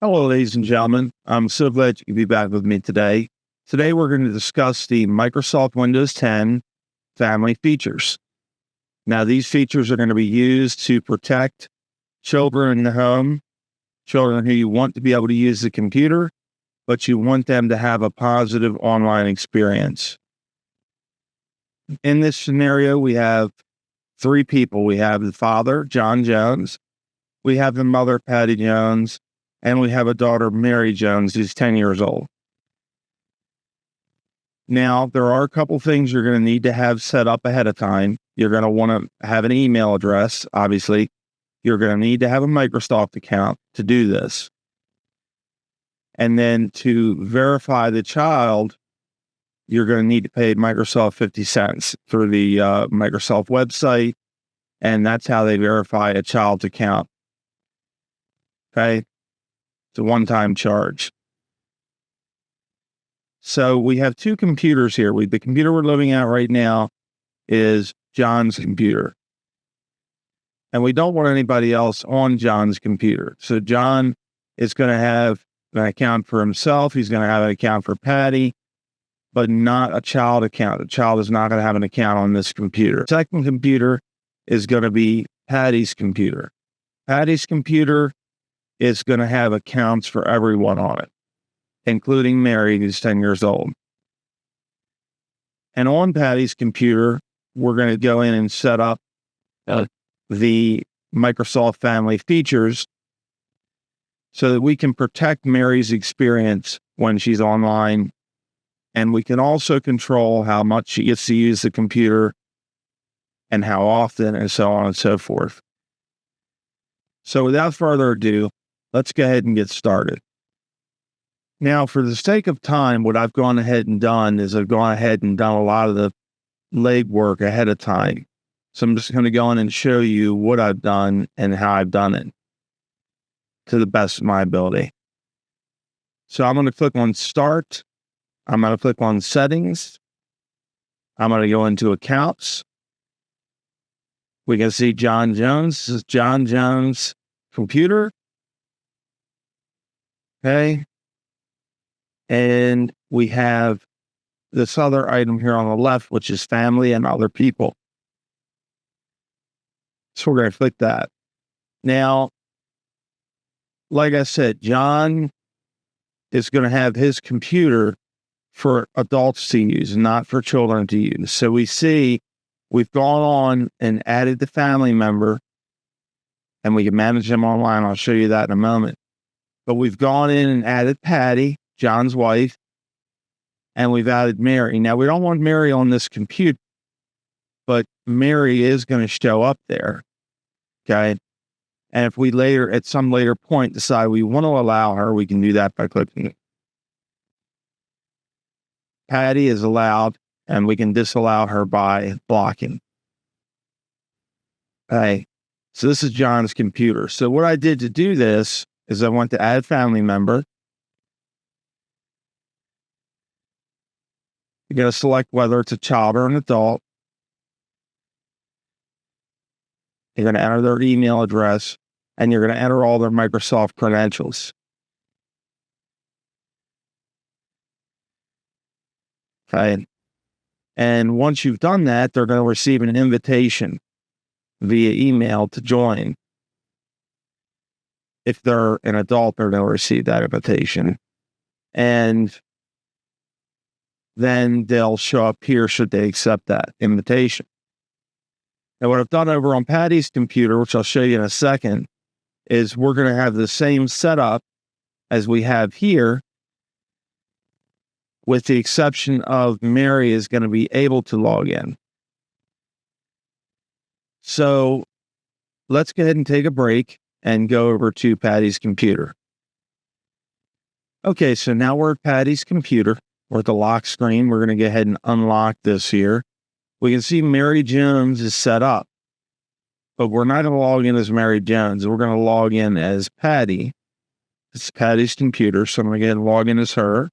Hello, ladies and gentlemen. I'm so glad you could be back with me today. Today, we're going to discuss the Microsoft Windows 10 family features. Now, these features are going to be used to protect children in the home, children who you want to be able to use the computer, but you want them to have a positive online experience. In this scenario, we have three people. We have the father, John Jones. We have the mother, Patty Jones. And we have a daughter, Mary Jones, who's 10 years old. Now, there are a couple things you're going to need to have set up ahead of time. You're going to want to have an email address, obviously. You're going to need to have a Microsoft account to do this. And then to verify the child, you're going to need to pay Microsoft 50 cents through the Microsoft website. And that's how they verify a child's account. Okay? It's a one-time charge. So we have two computers here. The computer we're living at right now is John's computer. And we don't want anybody else on John's computer. So John is going to have an account for himself. He's going to have an account for Patty, but not a child account. The child is not going to have an account on this computer. The second computer is going to be Patty's computer. Patty's computer is going to have accounts for everyone on it, including Mary, who's 10 years old. And on Patty's computer, we're going to go in and set up the Microsoft family features so that we can protect Mary's experience when she's online. And we can also control how much she gets to use the computer and how often and so on and so forth. So without further ado, let's go ahead and get started. Now, for the sake of time, what I've gone ahead and done is I've gone ahead and done a lot of the legwork ahead of time. So I'm just going to go in and show you what I've done and how I've done it to the best of my ability. So I'm going to click on Start. I'm going to click on Settings. I'm going to go into Accounts. We can see John Jones. This is John Jones' computer. Okay. And we have this other item here on the left, which is family and other people. So we're going to click that. Now, like I said, John is going to have his computer for adults to use, not for children to use. So we see we've gone on and added the family member, and we can manage them online. I'll show you that in a moment. But we've gone in and added Patty, John's wife, and we've added Mary. Now, we don't want Mary on this computer, but Mary is going to show up there, okay? And if we later, at some later point, decide we want to allow her, we can do that by clicking it. Patty is allowed, and we can disallow her by blocking. Okay, so this is John's computer. So what I did to do this is I went to add family member. You're going to select whether it's a child or an adult. You're going to enter their email address, and you're going to enter all their Microsoft credentials. Okay. And once you've done that, they're going to receive an invitation via email to join. If they're an adult, they're going to receive that invitation. And then they'll show up here should they accept that invitation. Now, what I've done over on Patty's computer, which I'll show you in a second, is we're going to have the same setup as we have here, with the exception of Mary is going to be able to log in. So let's go ahead and take a break and go over to Patty's computer. Okay, so now we're at Patty's computer. We're at the lock screen. We're going to go ahead and unlock this here. We can see Mary Jones is set up, but we're not going to log in as Mary Jones. We're going to log in as Patty. It's Patty's computer, so I'm going to go ahead and log in as her.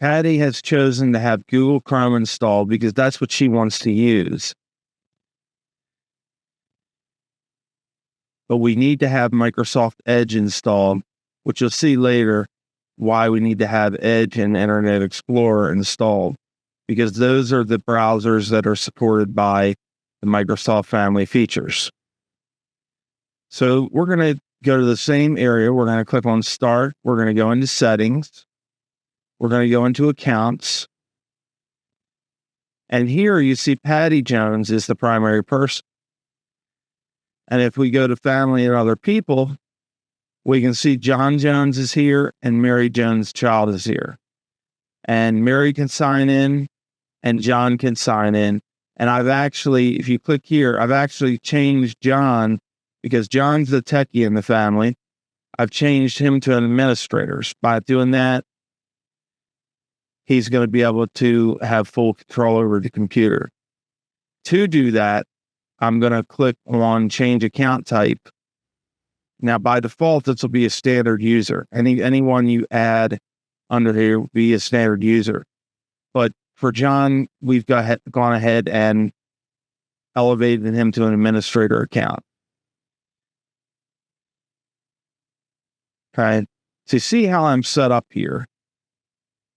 Patty has chosen to have Google Chrome installed because that's what she wants to use. But we need to have Microsoft Edge installed, which you'll see later why we need to have Edge and Internet Explorer installed, because those are the browsers that are supported by the Microsoft family features. So we're going to go to the same area. We're going to click on Start. We're going to go into Settings. We're going to go into Accounts. And here you see Patty Jones is the primary person. And if we go to Family and Other People, we can see John Jones is here and Mary Jones' child is here. And Mary can sign in and John can sign in. And I've actually, if you click here, I've actually changed John, because John's the techie in the family. I've changed him to an administrator. By doing that, he's going to be able to have full control over the computer. To do that, I'm going to click on Change Account Type. Now, by default, this will be a standard user. Anyone you add under here will be a standard user. But for John, we've gone ahead and elevated him to an administrator account. Okay, so you see how I'm set up here.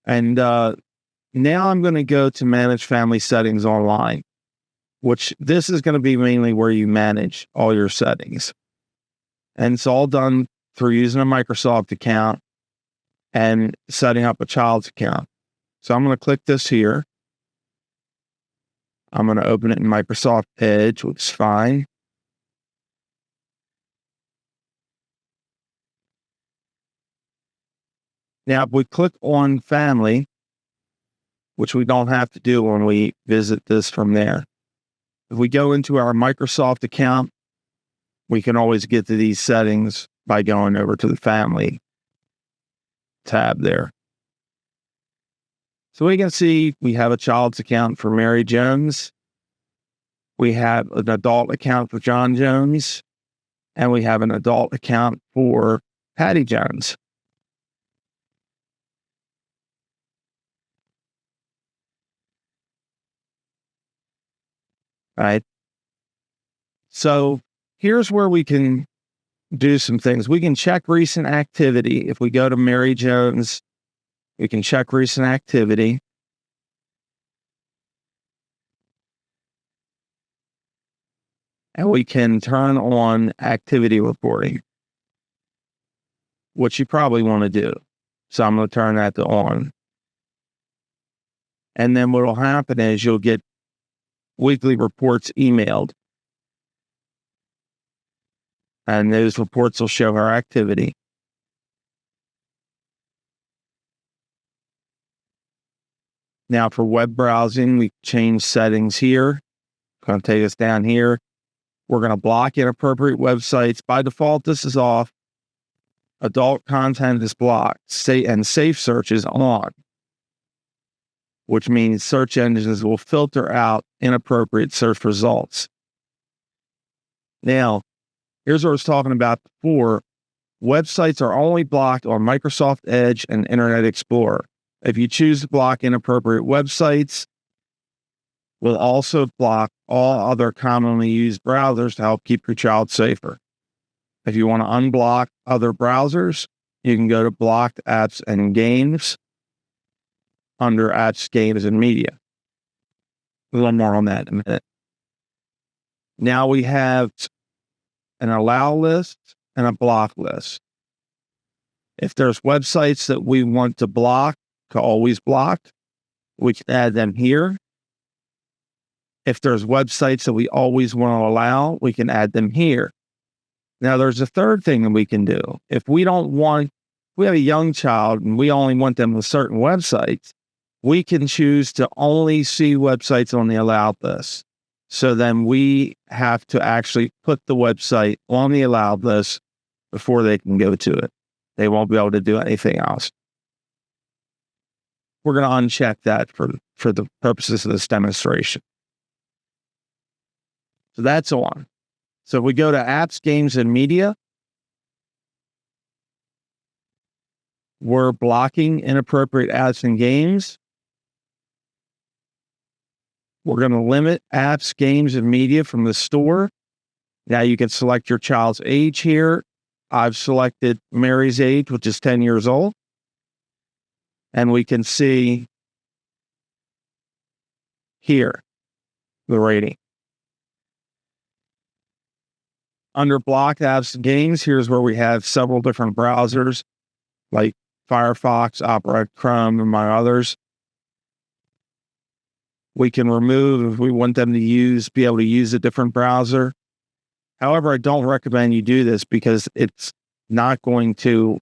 And now I'm going to go to Manage Family Settings Online, which this is going to be mainly where you manage all your settings. And it's all done through using a Microsoft account and setting up a child's account. So I'm going to click this here. I'm going to open it in Microsoft Edge, which is fine. Now, if we click on Family, which we don't have to do when we visit this from there, if we go into our Microsoft account, we can always get to these settings by going over to the Family tab there. So we can see we have a child's account for Mary Jones. We have an adult account for John Jones. And we have an adult account for Patty Jones. Right. So here's where we can do some things. We can check recent activity. If we go to Mary Jones, we can check recent activity. And we can turn on activity reporting, which you probably want to do. So I'm going to turn that to on. And then what will happen is you'll get weekly reports emailed. And those reports will show our activity. Now for web browsing, we change settings here. Going to take us down here. We're going to block inappropriate websites. By default, this is off. Adult content is blocked. And safe search is on, which means search engines will filter out inappropriate search results. Now, here's what I was talking about before. Websites are only blocked on Microsoft Edge and Internet Explorer. If you choose to block inappropriate websites, we'll also block all other commonly used browsers to help keep your child safer. If you want to unblock other browsers, you can go to Blocked Apps and Games under Apps, Games, and Media. A little more on that in a minute. Now we have an allow list and a block list. If there's websites that we want to block, to always block, we can add them here. If there's websites that we always want to allow, we can add them here. Now, there's a third thing that we can do. If we have a young child and we only want them with certain websites, we can choose to only see websites on the allowed list. So then we have to actually put the website on the allowed list before they can go to it. They won't be able to do anything else. We're going to uncheck that for the purposes of this demonstration. So that's on. So if we go to Apps, Games, and Media, We're blocking inappropriate apps and games. We're going to limit apps, games, and media from the store. Now you can select your child's age here. I've selected Mary's age, which is 10 years old. And we can see here the rating. Under blocked apps and games, here's where we have several different browsers like Firefox, Opera, Chrome, and my others. We can remove if we want them to be able to use a different browser. However, I don't recommend you do this because it's not going to,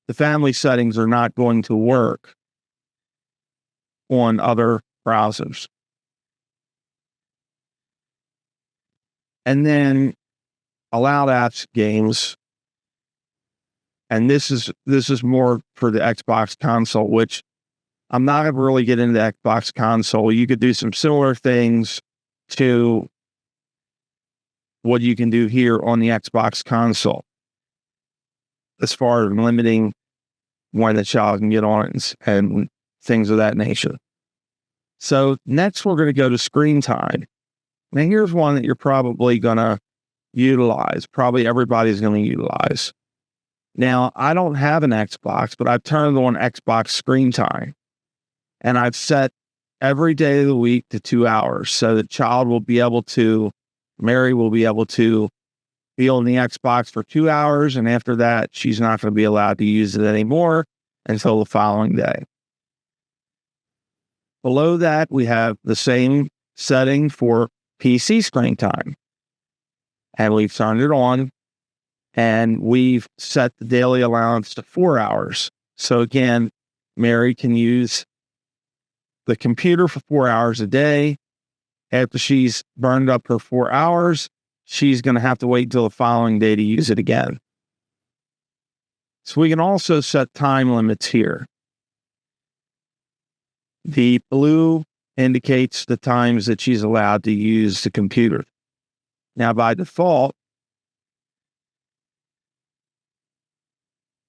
the family settings are not going to work on other browsers. And then allowed apps, games, and this is more for the Xbox console, which I'm not going to really get into the Xbox console. You could do some similar things to what you can do here on the Xbox console as far as limiting when the child can get on it and things of that nature. So next we're going to go to screen time. Now here's one that you're probably going to utilize. Probably everybody's going to utilize. Now, I don't have an Xbox, but I've turned on Xbox screen time. And I've set every day of the week to 2 hours. So the child will be able to, Mary will be able to be on the Xbox for 2 hours. And after that, she's not going to be allowed to use it anymore until the following day. Below that, we have the same setting for PC screen time. And we've turned it on. And we've set the daily allowance to 4 hours. So again, Mary can use the computer for 4 hours a day. After she's burned up her 4 hours, she's going to have to wait until the following day to use it again. So we can also set time limits here. The blue indicates the times that she's allowed to use the computer. Now, by default,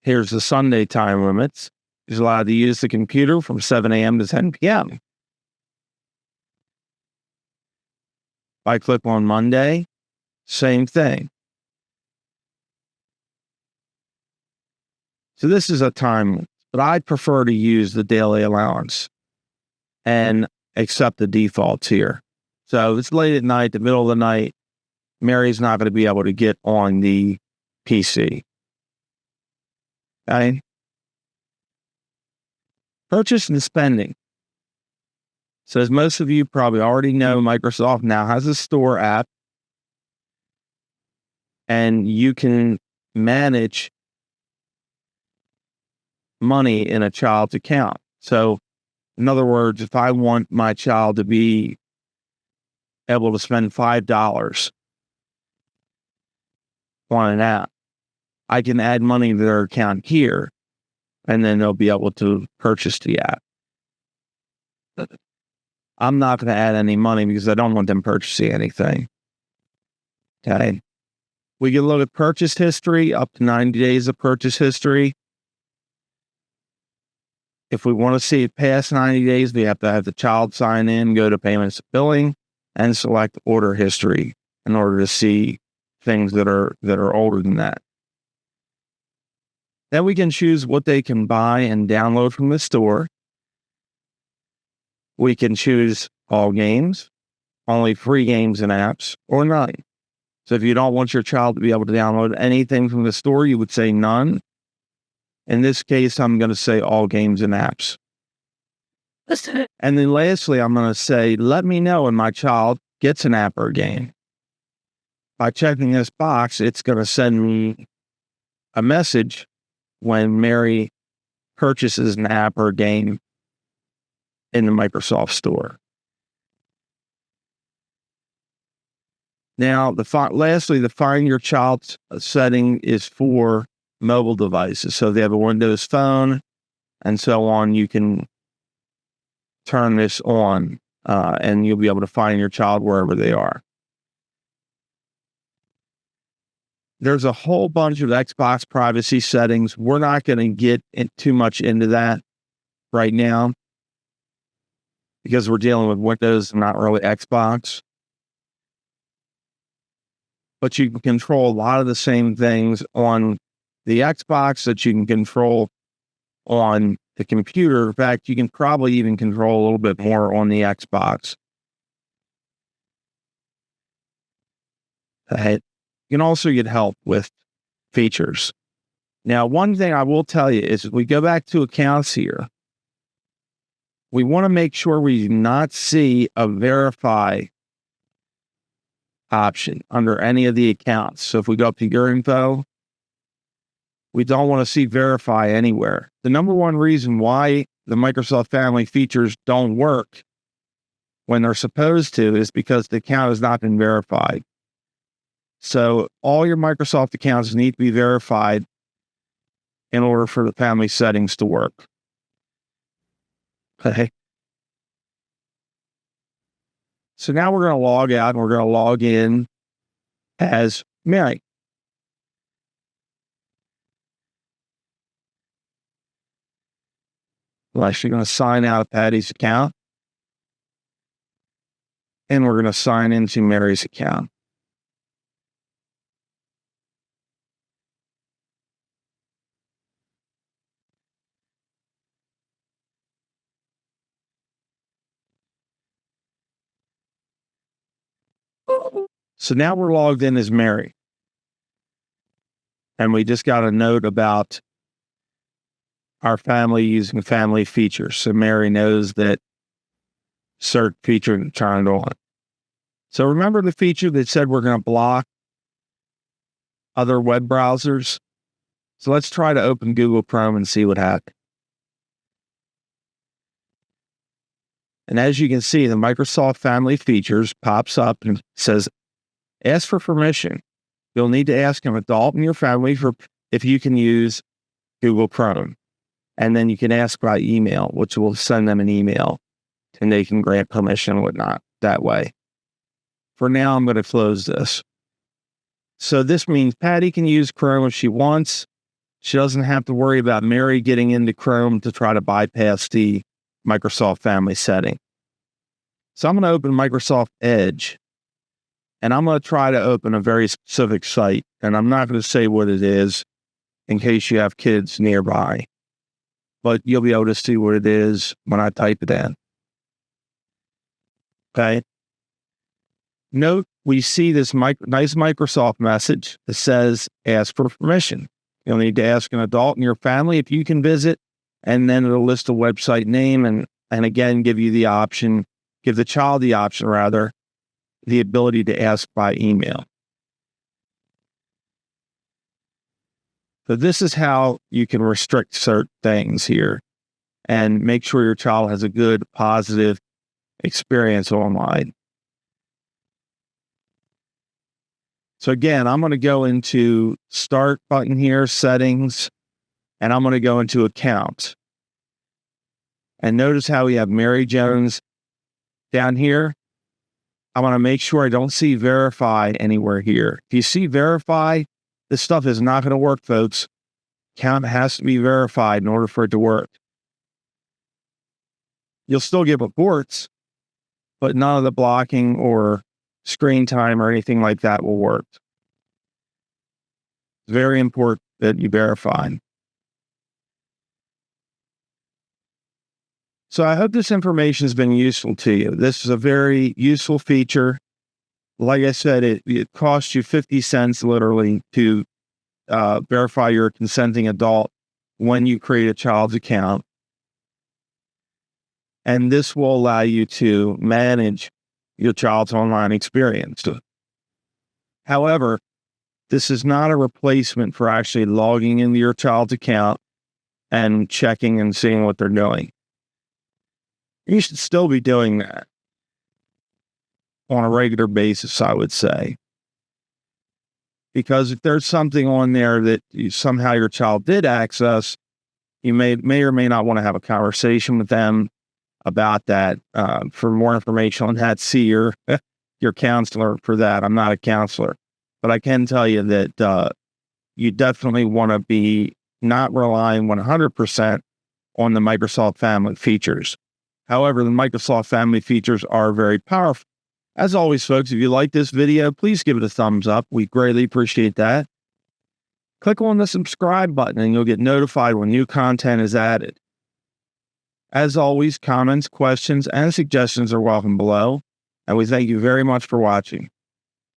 here's the Sunday time limits. She's allowed to use the computer from 7 a.m. to 10 p.m. If I click on Monday, same thing. So this is a time limit, but I'd prefer to use the daily allowance and accept the defaults here. So if it's late at night, the middle of the night, Mary's not going to be able to get on the PC. Okay. Purchase and spending. So as most of you probably already know, Microsoft now has a store app, and you can manage money in a child's account. So in other words, if I want my child to be able to spend $5 on an app, I can add money to their account here, and then they'll be able to purchase the app. I'm not going to add any money because I don't want them purchasing anything. Okay. We can look at purchase history, up to 90 days of purchase history. If we want to see it past 90 days, we have to have the child sign in, go to payments and billing, and select order history in order to see things that are older than that. Then we can choose what they can buy and download from the store. We can choose all games, only free games and apps, or none. So if you don't want your child to be able to download anything from the store, you would say none. In this case, I'm going to say all games and apps. And then lastly, I'm going to say, let me know when my child gets an app or a game. By checking this box, it's going to send me a message when Mary purchases an app or a game in the Microsoft Store. Now, lastly, the Find Your Child setting is for mobile devices. So if they have a Windows phone and so on, you can turn this on and you'll be able to find your child wherever they are. There's a whole bunch of Xbox privacy settings. We're not going to get too much into that right now because we're dealing with Windows and not really Xbox. But you can control a lot of the same things on the Xbox that you can control on the computer. In fact, you can probably even control a little bit more on the Xbox. You can also get help with features. Now, one thing I will tell you is if we go back to accounts here, we want to make sure we do not see a verify option under any of the accounts. So if we go up to your info, we don't want to see verify anywhere. The number one reason why the Microsoft Family features don't work when they're supposed to is because the account has not been verified. So all your Microsoft accounts need to be verified in order for the family settings to work. Okay. So now we're going to log out and we're going to log in as Mary. We're actually going to sign out of Patty's account. And we're going to sign into Mary's account. So now we're logged in as Mary. And we just got a note about our family using family features. So Mary knows that certain feature is turned on. So remember the feature that said we're going to block other web browsers? So let's try to open Google Chrome and see what happens. And as you can see, the Microsoft Family Features pops up and says, ask for permission. You'll need to ask an adult in your family for if you can use Google Chrome. And then you can ask by email, which will send them an email and they can grant permission and whatnot that way. For now, I'm going to close this. So this means Patty can use Chrome if she wants. She doesn't have to worry about Mary getting into Chrome to try to bypass the Microsoft Family setting. So I'm going to open Microsoft Edge. And I'm going to try to open a very specific site. And I'm not going to say what it is in case you have kids nearby. But you'll be able to see what it is when I type it in. Okay. Note, we see this nice Microsoft message that says, ask for permission. You'll need to ask an adult in your family if you can visit. And then it'll list a website name and again, give you the option, give the child the option rather, the ability to ask by email. So this is how you can restrict certain things here and make sure your child has a good, positive experience online. So again, I'm going to go into Start button here, Settings, and I'm going to go into Account. And notice how we have Mary Jones down here. I want to make sure I don't see Verify anywhere here. If you see Verify, this stuff is not going to work, folks. Account has to be verified in order for it to work. You'll still get reports, but none of the blocking or screen time or anything like that will work. It's very important that you verify. So I hope this information has been useful to you. This is a very useful feature. Like I said, it costs you 50 cents literally to verify you're a consenting adult when you create a child's account. And this will allow you to manage your child's online experience. However, this is not a replacement for actually logging into your child's account and checking and seeing what they're doing. You should still be doing that on a regular basis, I would say. Because if there's something on there that somehow your child did access, you may or may not want to have a conversation with them about that. For more information on that, see your counselor for that. I'm not a counselor. but I can tell you that you definitely want to be not relying 100% on the Microsoft Family features. However, the Microsoft Family features are very powerful. As always, folks, if you like this video, please give it a thumbs up. We greatly appreciate that. Click on the subscribe button and you'll get notified when new content is added. As always, comments, questions, and suggestions are welcome below, and we thank you very much for watching.